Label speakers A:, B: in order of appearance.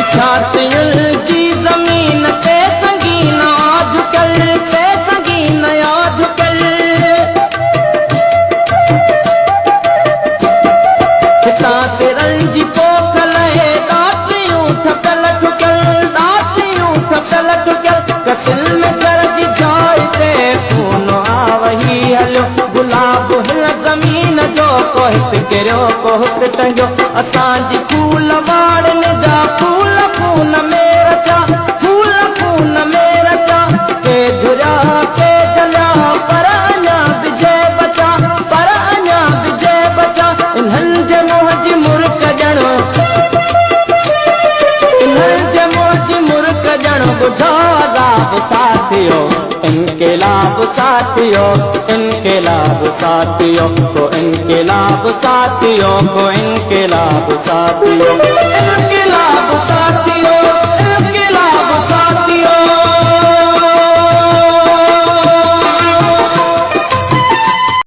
A: छातियुल जी ज़मीन ते संगीन झुकल, ते संगीन झुकल। हितां सिरनि जी पोखल ॾाटियूं थकल ठुकल, ॾाटियूं थकल ठुकल। कसिल में घर जी जाइ ते खून आवही हलियो, गुलाब हिल ज़मीन जो को हित किरियो को हित टंगियो। असांजी फूल वाड़नि जा फूल खून में रचा, फूल खून में रचा। के झुरिया के जलिया पर अञा बिजे बचा, पर अञा बिजे बचा। इन्हनि जे मुंहं जी मुर्क ॼण, इन्हनि जे मुंहं जी मुर्क ॼण ॿुधो अज़ाब साथियो। इनकलाब साथियो, इनकलाब साथियो, को इनकलाब साथियो, को इनकलाब साथियो, इनकलाब साथियो।